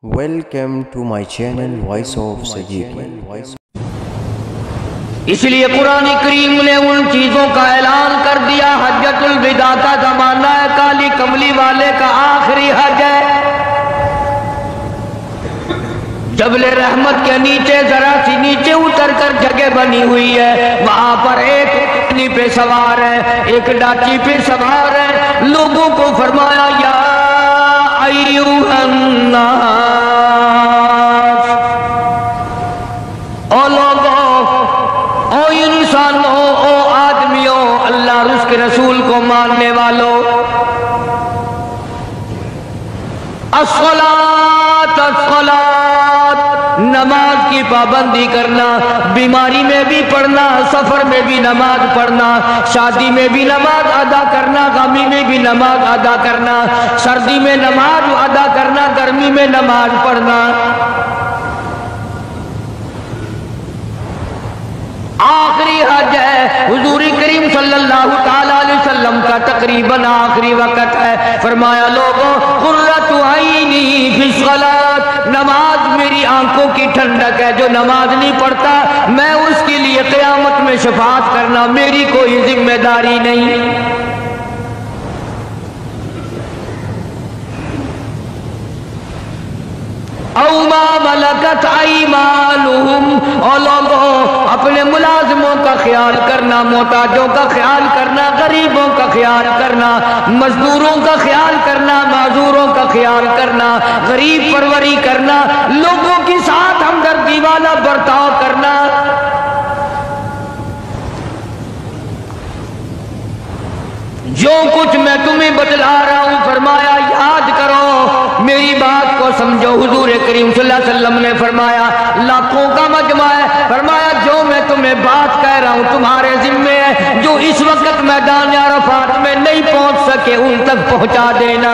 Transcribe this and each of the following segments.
Welcome to my channel Voice of Sayyidi. اس لیے قرآن کریم نے ان چیزوں کا اعلان کر دیا۔ حجۃ الوداع کا زمانہ ہے، کالی کملی والے کا آخری حج ہے۔ جبل رحمت کے نیچے ذرا سی نیچے اتر کر جگہ بنی ہوئی ہے، وہاں پر ایک اونٹنی پہ سوار ہے، ایک ڈاچی پہ سوار ہے۔ لوگوں کو فرمایا یا ایھا الناس، او لوگوں، او انسانوں، او آدمیوں، اللہ اور اس کے رسول کو ماننے والوں، الصلاۃ الصلاۃ، نماز کی پابندی کرنا، بیماری میں بھی پڑھنا، سفر میں بھی نماز پڑھنا، شادی میں بھی نماز ادا کرنا، غمی میں بھی نماز ادا کرنا، سردی میں نماز ادا کرنا، گرمی میں نماز پڑھنا۔ آخری حج ہے، حضور کریم صلی اللہ تعالیٰ علیہ وسلم کا تقریباً آخری وقت ہے۔ فرمایا لوگوں، قرۃ عینی فی الصلاۃ، نماز میری آنکھوں کی ٹھنڈک ہے۔ جو نماز نہیں پڑھتا میں اس کے لیے قیامت میں شفاعت کرنا میری کوئی ذمہ داری نہیں۔ او ما ملکت ایمانہم، اور لوگوں اپنے ملازموں کا خیال کرنا، محتاجوں کا خیال کرنا، غریبوں کا خیال کرنا، مزدوروں کا خیال کرنا، معذوروں کا خیال کرنا، غریب پروری کرنا، لوگوں کے ساتھ ہمدردی والا برتاؤ کرنا۔ جو کچھ میں تمہیں بتلا رہا ہوں، فرمایا یاد کرو، میری بات کو سمجھو۔ حضور کریم صلی اللہ علیہ وسلم نے فرمایا لاکھوں کا مجمع ہے، فرمایا جو میں تمہیں بات کہہ رہا ہوں تمہارے ذمے ہے، جو اس وقت میدان عرفات میں نہیں پہنچ سکے ان تک پہنچا دینا۔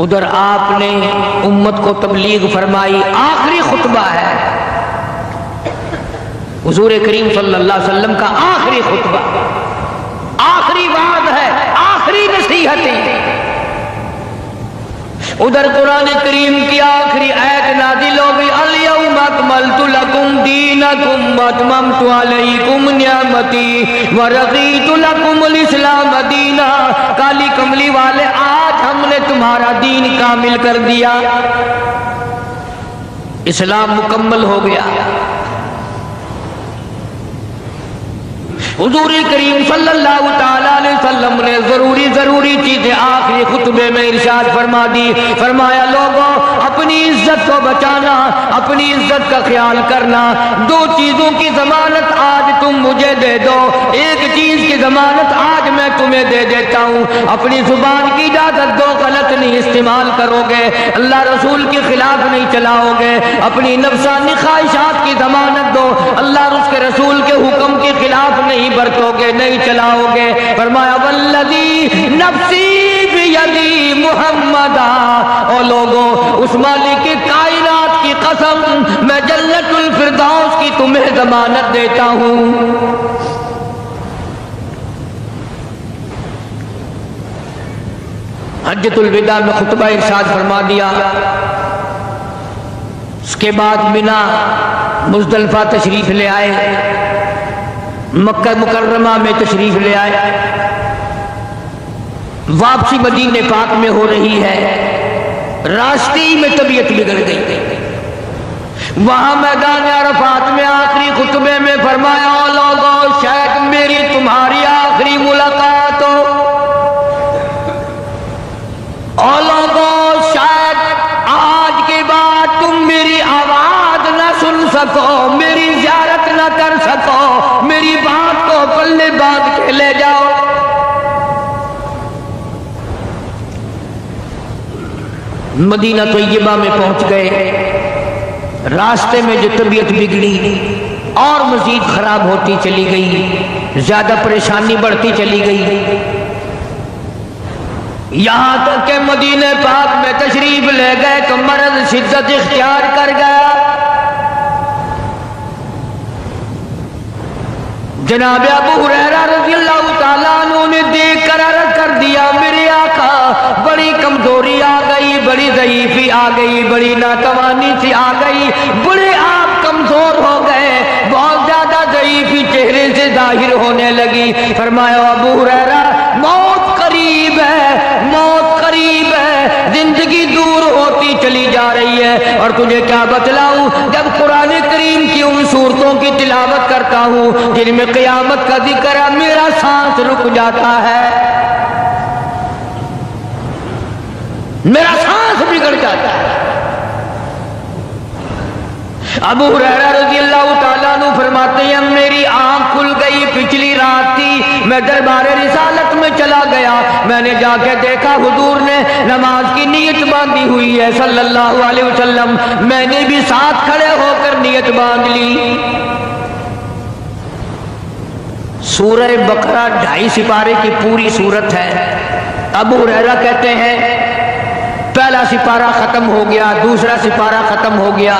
ادھر آپ نے امت کو تبلیغ فرمائی، آخری خطبہ ہے حضور کریم صلی اللہ علیہ وسلم کا، آخری خطبہ، آخری وعد ہے، آخری نصیحتیں۔ ادھر قرآن کریم کی آخری آیت نازل ہو گئی، الیوم اکملت لکم دینکم واتممت علیکم نعمتی ورضیت لکم الاسلام دینا۔ کالی کملی والے، آج ہم نے تمہارا دین کامل کر دیا، اسلام مکمل ہو گیا۔ حضور کریم صلی اللہ تعالیٰ علیہ وسلم نے ضروری چیزیں آخری خطبے میں ارشاد فرما دی۔ فرمایا لوگوں، اپنی عزت کو بچانا، اپنی عزت کا خیال کرنا۔ دو چیزوں کی ضمانت آج تم مجھے دے دو، ایک چیز کی ضمانت آج میں تمہیں دے دیتا ہوں، اپنی زبان کی اجازت دو، غلط نہیں استعمال کرو گے، اللہ رسول کے خلاف نہیں چلاؤ گے، اپنی نفسانی خواہشات کی ضمانت دو، اللہ اور اس کے رسول کے حکم کے خلاف نہیں برتو گے، نہیں چلاؤ گے۔ فرمایا والذی نفسی بیدی محمدا، اور لوگوں اس مالک کائنات کی قسم، میں جنت الفردوس کی تمہیں ضمانت دیتا ہوں۔ حجۃ الوداع میں خطبہ ارشاد فرما دیا، اس کے بعد منا مزدلفہ تشریف لے آئے، مکہ مکرمہ میں تشریف لے آئے، واپسی مدینہ پاک میں ہو رہی ہے، راستے میں طبیعت بگڑ گئی۔ وہاں میدان عرفات میں آخری خطبے میں فرمایا او لوگوں، شاید میری تمہاری آخری ملاقات ہو، او لوگوں شاید آج کے بعد تم میری آواز نہ سن سکو، میری زیارت نہ کر سکو، میری بات کو پلے باندھ کے لے جاؤ۔ مدینہ طیبہ میں پہنچ گئے، راستے میں جو طبیعت بگڑی اور مزید خراب ہوتی چلی گئی، زیادہ پریشانی بڑھتی چلی گئی، یہاں تک کہ مدینہ پاک میں تشریف لے گئے تو مرض شدت اختیار کر گیا۔ جناب ابو ہریرہ رضی اللہ تعالیٰ عنہ نے دیکھ کر آ گئی, بڑی ناتوانی سی آ گئی, بڑے آپ کمزور ہو گئے, بہت زیادہ ضعیفی چہرے سے ظاہر ہونے لگی. فرمایا ابو ہریرہ موت قریب ہے, موت قریب ہے, زندگی دور ہوتی چلی جا رہی ہے. اور تجھے کیا بتلاؤں, جب قرآن کریم کی ان صورتوں کی تلاوت کرتا ہوں جن میں قیامت کا ذکر ہے, میرا سانس رک جاتا ہے, میرا سانس بگڑ جاتا ہے. ابو ہریرہ رضی اللہ تعالیٰ عنہ فرماتے ہیں میری آنکھ کھل گئی, پچھلی رات تھی, میں دربار رسالت میں چلا گیا, میں نے جا کے دیکھا حضور نے نماز کی نیت باندھی ہوئی ہے صلی اللہ علیہ وسلم. میں نے بھی ساتھ کھڑے ہو کر نیت باندھ لی. سورہ بقرہ 2.5 سپارے کی پوری سورت ہے. ابو ہریرہ کہتے ہیں پہلا سپارہ ختم ہو گیا, دوسرا سپارہ ختم ہو گیا,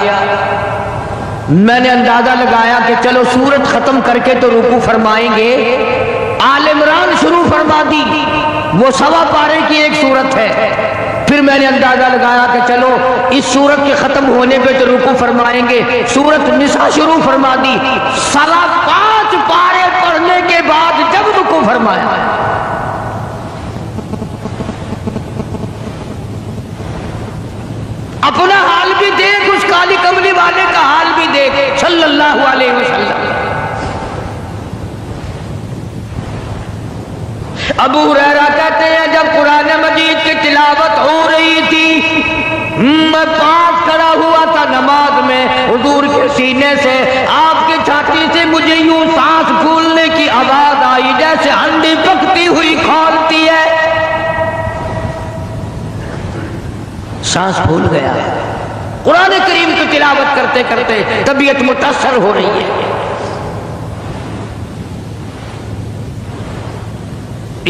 میں نے اندازہ لگایا کہ چلو سورت ختم کر کے تو رکوع فرمائیں گے. آل عمران شروع فرما دی, وہ 1.25 پارے کی ایک سورت ہے. پھر میں نے اندازہ لگایا کہ چلو اس سورت کے ختم ہونے پہ تو رکوع فرمائیں گے. سورت نساء شروع فرما دی, 5.25 پارے پڑھنے کے بعد جب رکوع فرمایا, اپنا حال بھی دیکھ, اس کالی کملی والے کا حال بھی دیکھ صلی اللہ علیہ وسلم. ابو ہریرہ کہتے ہیں جب قرآن مجید کی تلاوت ہو رہی تھی, میں پاس کھڑا ہوا تھا نماز میں, حضور کے سینے سے, آپ کی چھاتی سے مجھے یوں سانس پھولنے کی آواز آئی جیسے ہنڈی پکتی ہوئی کھولتی ہے. سانس پھول گیا. قرآن کریم کی تلاوت کرتے کرتے طبیعت متاثر ہو رہی ہے.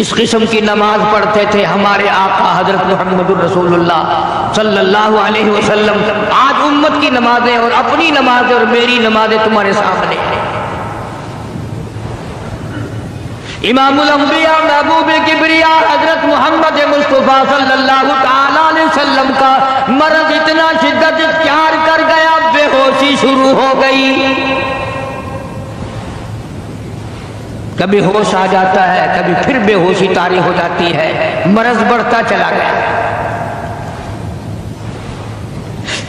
اس قسم کی نماز پڑھتے تھے ہمارے آقا حضرت محمد الرسول اللہ صلی اللہ علیہ وسلم. آج امت کی نمازیں اور اپنی نمازیں اور میری نمازیں تمہارے سامنے ہیں. امام الانبیاء محبوب کبریاء حضرت محمد مصطفیٰ صلی اللہ تعالیٰ علیہ وسلم کا مرض اتنا شدت اختیار کر گیا, بے ہوشی شروع ہو گئی. کبھی ہوش آ جاتا ہے, کبھی پھر بے ہوشی طاری ہو جاتی ہے, مرض بڑھتا چلا گیا.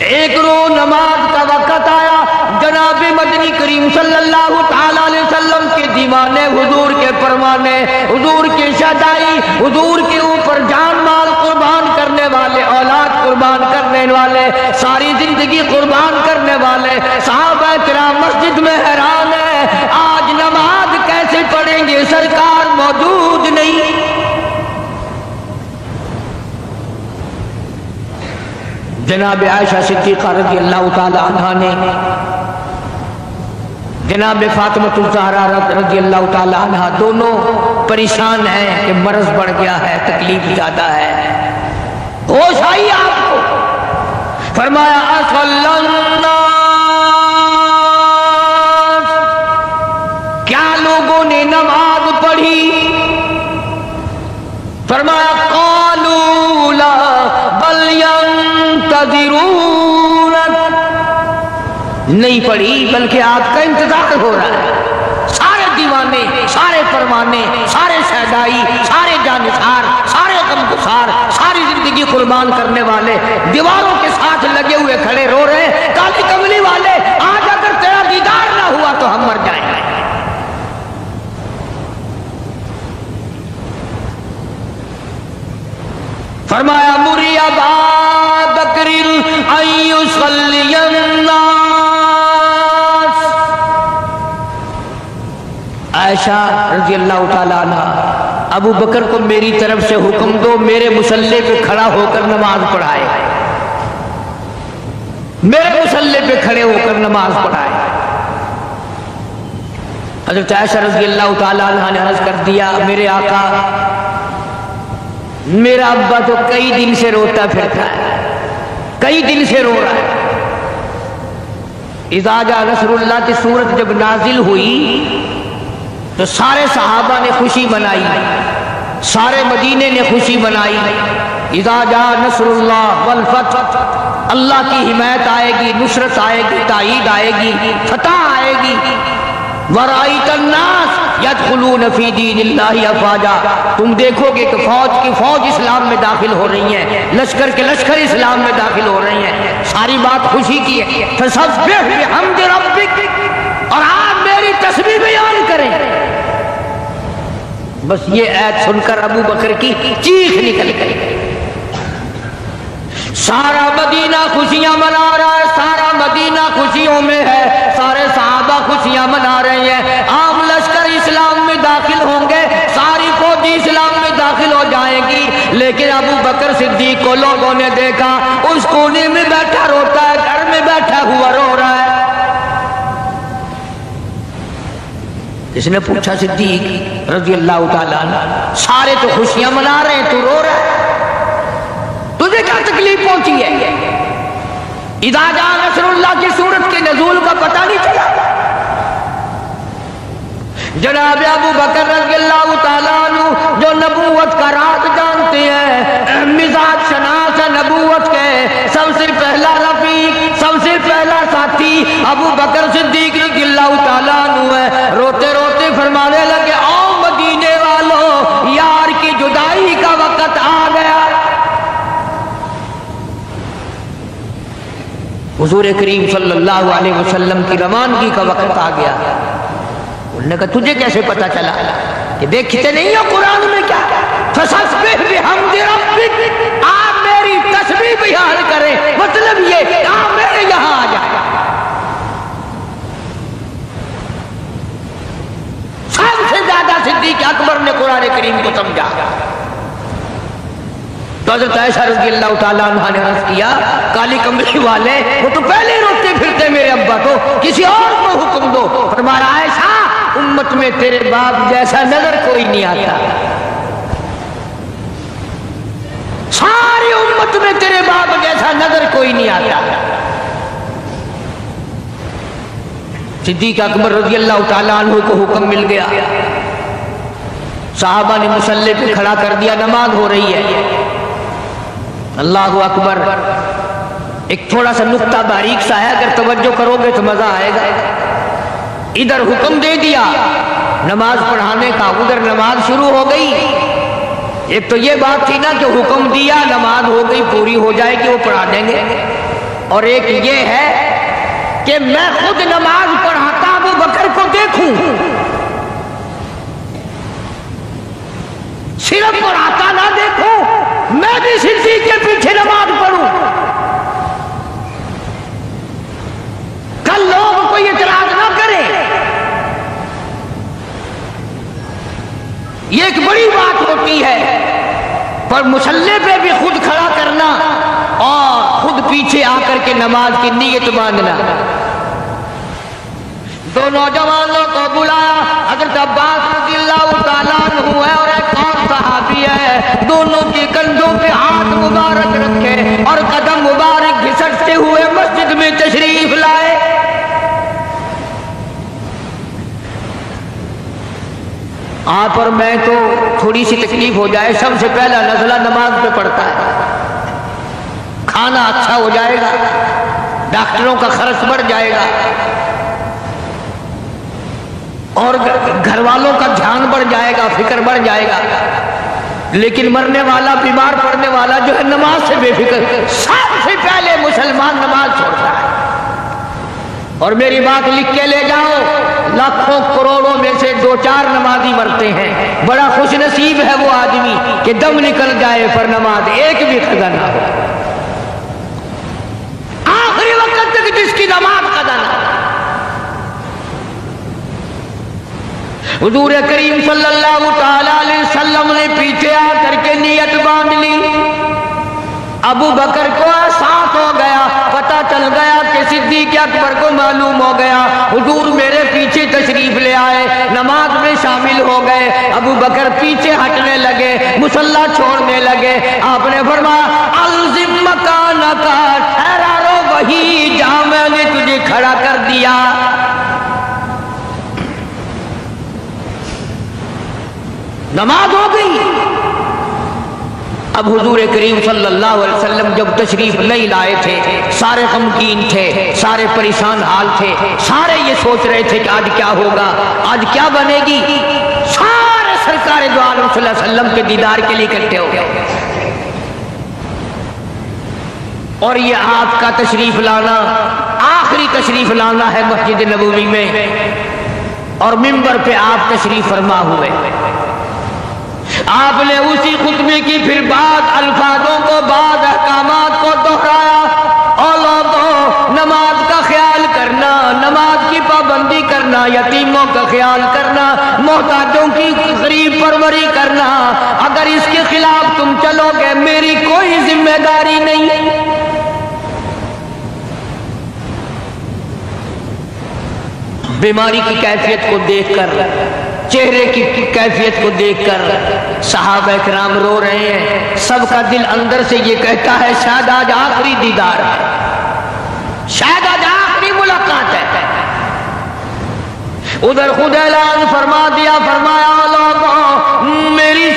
ایک روز نماز کا وقت آیا, جناب مدنی کریم صلی اللہ تعالیٰ علیہ وسلم کے دیوانے, حضور کے پروانے, حضور کی شہدائی, حضور کے اوپر جان مال قربان کرنے والے, اولاد قربان کرنے والے, ساری زندگی قربان کرنے والے صحابہ کرام مسجد میں حیران ہیں, آج نماز کیسے پڑھیں گے, سرکار موجود نہیں. جناب عائشہ صدیقہ رضی اللہ تعالی عنہا نے جناب فاطمہ الزہرا رضی اللہ تعالی عنہا دونوں پریشان ہیں کہ مرض بڑھ گیا ہے, تکلیف زیادہ ہے. ہوش آئی آپ کو, فرمایا اصل الناس, کیا لوگوں نے نماز پڑھی؟ فرمایا قالوا لا بل نہیں پڑھی بلکہ آپ کا انتظار ہو رہا ہے. سارے دیوانے, سارے پروانے, سارے شہدائی, سارے جانثار, سارے غمگسار, ساری زندگی قربان کرنے والے دیواروں کے ساتھ لگے ہوئے کھڑے رو رہے ہیں, کالی کملی والے آج اگر تیرا دیدار نہ ہوا تو ہم مر جائیں گے. فرمایا مری ابا بکر ان یصلی الناس. عائشہ رضی اللہ تعالیٰ عنہ, ابو بکر کو میری طرف سے حکم دو میرے مصلی پہ کھڑا ہو کر نماز پڑھائے, میرے مصلی پہ کھڑے ہو کر نماز پڑھائے. حضرت عائشہ رضی اللہ تعالیٰ عنہ نے عرض کر دیا میرے آقا, میرا ابا تو کئی دن سے روتا پھرتا ہے, کئی دن سے رو رہا ہے. اذا جاء نصر اللہ کی سورت جب نازل ہوئی تو سارے صحابہ نے خوشی منائی, سارے مدینے نے خوشی منائی. اذا جاء نصر اللہ والفتح, اللہ کی حمایت آئے گی، نصرت آئے گی، تائید آئے گی، فتح آئے گی۔ وَرَأَيْتَ النَّاسَ يَدْخُلُونَ فِي دِينِ اللَّهِ أَفْوَاجًا، تم دیکھو گے کہ فوج کی فوج اسلام میں داخل ہو رہی ہیں، لشکر کے لشکر اسلام میں داخل ہو رہی ہیں۔ ساری بات خوشی کی ہے۔ فَسَبِّحْ بِحَمْدِ رَبِّكَ، اور آپ میری تسبیح بیان کریں۔ بس یہ آیت سن کر ابو بکر کی چیخ نکل گئی۔ سارا مدینہ خوشیاں منا رہا ہے، سارا مدینہ خوشیوں میں ہے، سارے صحابہ خوشیاں منا رہے ہیں۔ عام لشکر اسلام میں داخل ہوں گے، ساری فوجی اسلام میں داخل ہو جائیں گی، لیکن ابو بکر صدیق کو لوگوں نے دیکھا اس کونے میں بیٹھا روتا ہے، گھر میں بیٹھا ہوا رو رہا ہے۔ اس نے پوچھا صدیق رضی اللہ تعالیٰ عنہ، سارے تو خوشیاں منا رہے ہیں، تو رو رہا ہے، تجھے کیا تکلیف پہنچی ہے؟ اذا جاء نصر اللہ کی سورت کے نزول کا پتہ نہیں چلا؟ جناب ابو بکر رضی اللہ تعالیٰ عنہ جو نبوت کا راز جانتے ہیں، مزاج شناس نبوت کے سب سے پہلا رفیق، سب سے پہلا ساتھی ابو بکر صدیق رضی اللہ تعالیٰ عنہ ہے۔ روتے روتے فرمانے لگے، او مدینے والو، یار کی جدائی کا وقت آ گیا۔ حضور کریم صلی اللہ علیہ وسلم کی روانگی کا وقت آ گیا۔ انہوں نے کہا تجھے کیسے پتا چلا؟ کہ دیکھتے نہیں ہو قرآن میں کیا؟ فَسَبِّحْ بِحَمْدِ رَبِّكَ، آپ میری تسبیح بیان کریں، مطلب یہ کہ آپ میرے یہاں آ جائیں۔ سب سے زیادہ صدیق اکبر نے قرآن کریم کو سمجھا۔ تو حضرت عائشہ رضی اللہ تعالیٰ عنہ نے عرض کیا، کالی کمبلی والے وہ تو پہلے روتے پھرتے میرے ابا کو، کسی اور کو حکم دو۔ فرمایا عائشہ، امت میں تیرے باپ جیسا نظر کوئی نہیں آتا، ساری امت میں تیرے باپ جیسا نظر کوئی نہیں آتا۔ صدیق اکبر رضی اللہ تعالیٰ عنہ کو حکم مل گیا، صحابہ نے مصلی پہ کھڑا کر دیا، نماز ہو رہی ہے۔ اللہ اکبر، ایک تھوڑا سا نقطہ باریک سا ہے، اگر توجہ کرو گے تو مزہ آئے گا۔ ادھر حکم دے دیا نماز پڑھانے کا، ادھر نماز شروع ہو گئی۔ ایک تو یہ بات تھی نا کہ حکم دیا، نماز ہو گئی، پوری ہو جائے گی، وہ پڑھا دیں گے، اور ایک یہ ہے کہ میں خود نماز پڑھاتا ابو بکر کو دیکھوں، صرف پڑھاتا نہ دیکھوں، میں بھی صدیق کے پیچھے نماز پڑھوں۔ کل لوگ کوئی اعتراض نہ کرے، یہ ایک بڑی بات ہوتی ہے، پر مصلی پہ بھی خود کھڑا کرنا اور خود پیچھے آ کر کے نماز کی نیت باندھنا۔ دو نوجوانوں کو بلایا، حضرت عباس رضی اللہ تعالیٰ عنہ ہے اور ایک اور صحابی ہے، دونوں کے کندھوں پہ ہاتھ مبارک رکھے اور قدم مبارک گھسٹتے ہوئے مسجد میں تشریف لائے۔ آپ اور میں تو تھوڑی سی تکلیف ہو جائے، سب سے پہلا نزلہ نماز پہ پڑتا ہے، کھانا اچھا ہو جائے گا، ڈاکٹروں کا خرچ بڑھ جائے گا، اور گھر والوں کا دھیان بڑھ جائے گا، فکر بڑھ جائے گا، لیکن مرنے والا، بیمار پڑنے والا جو ہے نماز سے بے فکر، سب سے پہلے مسلمان نماز چھوڑتا ہے۔ اور میری بات لکھ کے لے جاؤ، لاکھوں کروڑوں میں سے 2-4 نمازی مرتے ہیں، بڑا خوش نصیب ہے وہ آدمی کہ دم نکل جائے پر نماز ایک بھی قضا نہ ہو، آخری وقت تک جس کی نماز قضا نہ ہو۔ حضور کریم صلی اللہ تعالیٰ علیہ وسلم نے پیچھے آ کر کے نیت باندھ لی۔ ابو بکر کو احساس ہو گیا، پتہ چل گیا کہ صدیق اکبر کو معلوم ہو گیا، حضور میرے پیچھے تشریف لے آئے، نماز میں شامل ہو گئے۔ ابو بکر پیچھے ہٹنے لگے، مصلی چھوڑنے لگے۔ آپ نے فرمایا الزم مکانک، ٹھہرا رو وہی جہاں میں نے تجھے کھڑا کر دیا۔ نماز ہو گئی، اب حضور کریم صلی اللہ علیہ وسلم جب تشریف نہیں لائے تھے، سارے غمگین تھے، سارے پریشان حال تھے، سارے یہ سوچ رہے تھے کہ آج کیا ہوگا، آج کیا بنے گی۔ سارے سرکار دو عالم صلی اللہ علیہ وسلم کے دیدار کے لیے اکٹھے ہو گئے، اور یہ آپ کا تشریف لانا آخری تشریف لانا ہے مسجد نبوی میں، اور منبر پہ آپ تشریف فرما ہوئے۔ آپ نے اسی خطبے کی پھر بعد الفاظوں کو، بعد احکامات کو دہرایا، اور لوگوں نماز کا خیال کرنا، نماز کی پابندی کرنا، یتیموں کا خیال کرنا، محتاجوں کی غریب پروری کرنا، اگر اس کے خلاف تم چلو گے میری کوئی ذمہ داری نہیں۔ بیماری کی کیفیت کو دیکھ کر، چہرے کی کیفیت کو دیکھ کر صحابہ کرام رو رہے ہیں، سب کا دل اندر سے یہ کہتا ہے شاید آج آخری دیدار ہے، شاید آج آخری ملاقات ہے۔ ادھر خود اعلان فرما دیا، فرمایا لوگوں میری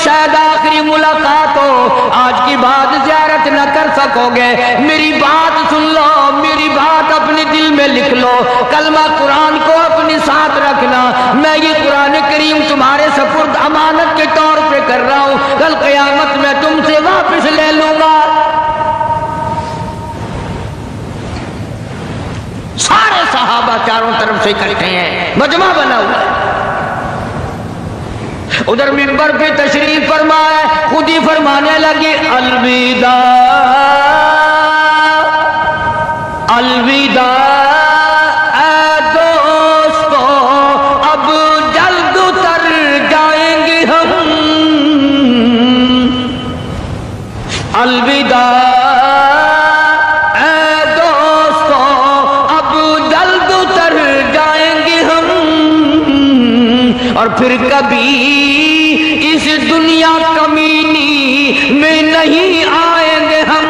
شاید آخری ملاقات ہو، آج کی بات زیارت نہ کر سکو گے، میری بات سن لو، میری بات اپنے دل میں لکھ لو، کلمہ قرآن کو اپنے ساتھ رکھنا، میں یہ قرآن کریم تمہارے سپرد امانت کے طور پہ کر رہا ہوں، کل قیامت میں تم سے واپس لے لوں گا۔ سارے صحابہ چاروں طرف سے اکٹھے ہیں، مجمع بنا ہوا ہے۔ ادھر منبر پہ تشریف فرمائے، خود ہی فرمانے لگے الوداع الوداع اے دوستو اب جلد اتر جائیں گے ہم، الوداع اے دوستو اب جلد اتر جائیں گے ہم، اور پھر کبھی اس دنیا کمینی میں نہیں آئیں گے ہم،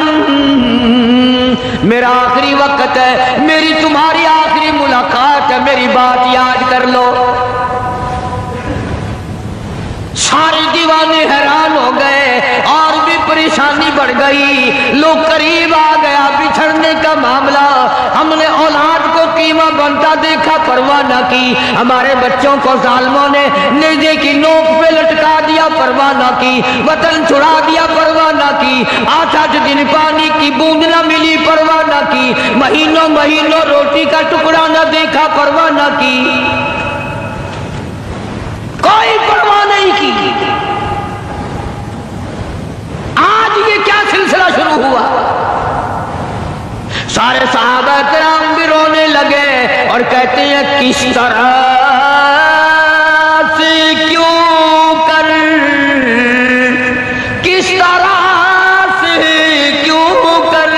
میرا آخری وقت ہے، میری تمہاری آخری ملاقات ہے، میری بات یاد کر لو۔ سارے دیوانے حیران ہو گئے، اور بھی پریشانی بڑھ گئی، لوگ قریب آ گیا بچھڑنے کا معاملہ، ہم نے اولاد کو قیمہ بنتا دیکھا پرواہ نہ کی، ہمارے بچوں کو ظالموں نے نیزے کی نوک پہ لٹکا دیا پرواہ نہ کی، وطن چھڑا دیا پرواہ نہ کی، 8 دن پانی کی بوند نہ ملی پرواہ نہ کی، مہینوں مہینوں روٹی کا ٹکڑا نہ دیکھا پرواہ نہ کی، کوئی پرواہ نہیں کی۔ آج یہ کیا سلسلہ شروع ہوا؟ سارے صحابہ کرام بھی رونے لگے اور کہتے ہیں کس طرح سے کیوں کر، کس طرح سے کیوں کر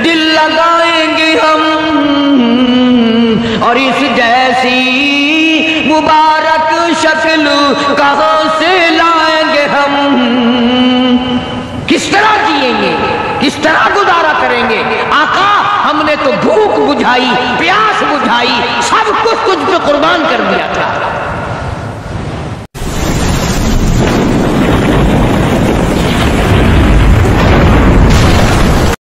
دل لگائیں گے ہم، اور اس جیسی مبارک شکل کہاں سے لائیں گے ہم، کس طرح جئیں گے، کس طرح گزارا کریں گے؟ آقا ہم نے تو بھوک بجھائی، پیاس بجھائی، سب کچھ تجھ پہ قربان کر دیا تھا،